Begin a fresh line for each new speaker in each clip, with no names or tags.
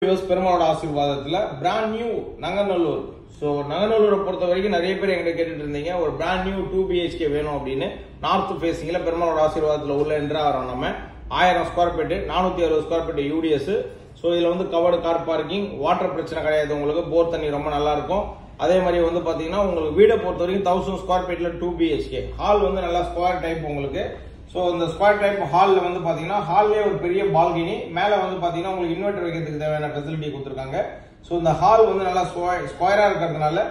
பெருமாளோட ஆசீர்வாதத்துல brand new Nanganallur. So நங்கநல்லூரை பொறுத்த வரைக்கும் நிறைய பேர் எங்கிட்ட கேட்டுட்டு இருந்தீங்க ஒரு பிராண்ட் நியூ 2 BHK வேணும் அப்படின்னு. நார்த் ஃபேசிங்ல பெருமாளோட ஆசீர்வாதத்துல உள்ள என்ட்ரா வரோம். நம்ம 1000 square feet 460 square feet UDS. So இதுல வந்து கவர்டு கார் பார்க்கிங், வாட்டர் பிரச்சனை கிடையாது, உங்களுக்கு போர் தண்ணி ரொம்ப நல்லா இருக்கும். அதே மாதிரி வந்து பாத்தீங்கன்னா உங்களுக்கு வீடை பொறுத்த வரைக்கும் 1000 ஸ்கொயர் ஃபீட்ல 2 BHK. ஹால் வந்து நல்லா ஸ்கொயர் டைப் உங்களுக்கு. சோ இந்த ஸ்கொயர் டைப் ஹால்ல வந்து பாத்தீங்கன்னா ஹால்லே ஒரு பெரிய பால்கனி, மேல வந்து பாத்தீங்கன்னா உங்களுக்கு இன்வெர்டர் வைக்கிறதுக்கு தேவையான ஃபெசிலிட்டி கொடுத்துருக்காங்க. சோ இந்த ஹால் வந்து நல்லா ஸ்கொயரா இருக்கிறதுனால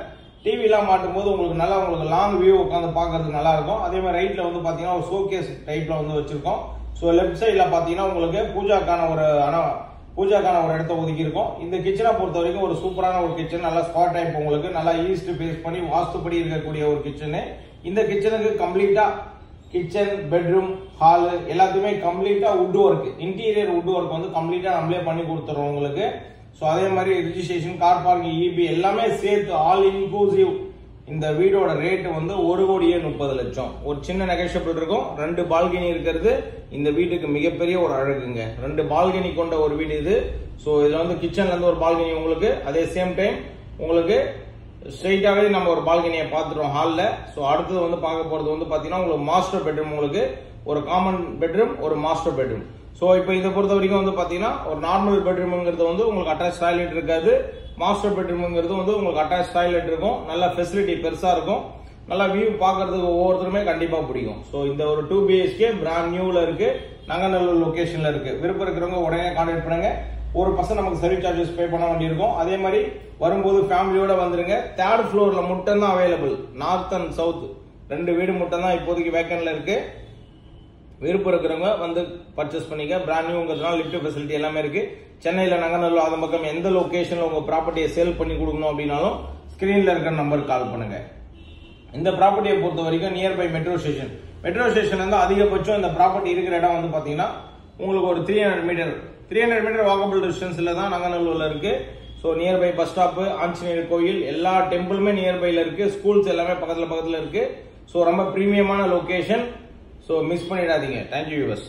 டிவி எல்லாம் மாட்டும் போது உங்களுக்கு நல்லா உங்களுக்கு லாங் வியூ உட்காந்து பாக்குறதுக்கு நல்லா இருக்கும். அதே மாதிரி ரைட்ல வந்து பாத்தீங்கன்னா ஒரு ஷோகேஸ் டைப்ல வந்து வச்சிருக்கோம். சோ லெஃப்ட் சைட்ல பாத்தீங்கன்னா உங்களுக்கு பூஜாக்கான ஒரு இடத்த ஒதுக்கி இருக்கும். இந்த கிச்சனை பொறுத்த வரைக்கும் ஒரு சூப்பரான ஒரு கிச்சன், நல்லா ஸ்கொயர் டைப் உங்களுக்கு நல்லா ஈஸ்ட் பேஸ் பண்ணி வாஸ்துப்படி இருக்கக்கூடிய ஒரு கிச்சனு. இந்த கிச்சனுக்கு கம்ப்ளீட்டா கிச்சன், பெட்ரூம், ஹால் எல்லாத்தையுமே கம்ப்ளீட்டா would work, interior would work வந்து கம்ப்ளீட்டா நம்மளே பண்ணி கொடுத்துறோம் உங்களுக்கு. சோ அதே மாதிரி ரிஜிஸ்ட்ரேஷன், கார் பார்க்கிங், இபி எல்லாமே சேர்த்து ஆல் இன்க்ளூசிவ் இந்த வீடோட ரேட் வந்து 1,30,00,000. ஒரு சின்ன நெகோஷியபிள் இருக்கும். 2 பால்கனி இருக்கிறது இந்த வீட்டுக்கு மிகப்பெரிய ஒரு அழகுங்க. 2 பால்கனி கொண்ட ஒரு வீடு இது. சோ இதுல வந்து கிச்சன்ல இருந்து ஒரு பால்கனி உங்களுக்கு, அதே சேம் டைம் உங்களுக்கு ஸ்ட்ரைட்டாவே நம்ம ஒரு பால்கனியை பார்த்துட்டோம் ஹால்ல. சோ அடுத்தது வந்து பார்க்க போறது வந்து பாத்தீங்கன்னா உங்களுக்கு மாஸ்டர் பெட்ரூம், உங்களுக்கு ஒரு காமன் பெட்ரூம், ஒரு மாஸ்டர் பெட்ரூம். சோ இப்போ இதை பொறுத்த வரைக்கும் வந்து பாத்தீங்கன்னா ஒரு நார்மல் பெட்ரூம்ங்கிறது வந்து உங்களுக்கு அட்டாச் டாய்லெட் இருக்காது. மாஸ்டர் பெட்ரூம்ங்கிறது வந்து உங்களுக்கு அட்டாச் டாய்லெட் இருக்கும். நல்ல ஃபெசிலிட்டி பெருசா இருக்கும். நல்லா வியூ பாக்குறதுக்கு ஒவ்வொருத்தருமே கண்டிப்பா பிடிக்கும். சோ இந்த ஒரு 2 BHK பிராண்ட் நியூல இருக்கு, நங்கநல்லூர் லொகேஷன்ல இருக்கு. விருப்பம் இருக்கிறவங்க உடனே கான்டாக்ட் பண்ணுங்க. 1% நமக்கு சர்வீஸ் சார்ஜஸ் பே பண்ண வேண்டியிருக்கும். அதே மாதிரி வரும்போது ஃபேமிலியோட வந்துருங்க. 3rd ஃப்ளோர்ல மட்டும் தான் அவைலபிள். நார்த் அண்ட் சவுத் 2 வீடு மட்டும் தான் இப்போதைக்கு வேக்கன்ல இருக்கு. விருப்பம் இருக்கிறவங்க வந்து பர்ச்சேஸ் பண்ணிக்க. பிராண்ட் நியூங்கிறதுனால லிஃப்ட் ஃபெசிலிட்டி எல்லாமே இருக்கு. சென்னையில நங்கநல்லூர் அது பக்கம் எந்த லொகேஷன்ல உங்க ப்ராப்பர்ட்டியை சேல் பண்ணி கொடுக்கணும் அப்படின்னாலும் ஸ்கிரீன்ல இருக்கிற நம்பருக்கு கால் பண்ணுங்க. இந்த ப்ராப்பர்ட்டியை பொறுத்த வரைக்கும் நியர்பை மெட்ரோ ஸ்டேஷன் வந்து அதிகபட்சம் இந்த ப்ராப்பர்ட்டி இருக்கிற இடம் வந்து பாத்தீங்கன்னா உங்களுக்கு ஒரு 300 மீட்டர் வாக்கபிள் டிஸ்டன்ஸ்ல தான் நங்கநல்லூர்ல இருக்கு. So nearby bus stop, Anjaneyar கோயில், எல்லா டெம்பிளுமே நியர்பைல இருக்கு. ஸ்கூல்ஸ் எல்லாமே பக்கத்துல இருக்கு. சோ ரொம்ப பிரீமியமான லொகேஷன். சோ மிஸ் பண்ணிடாதீங்க. Thank you viewers.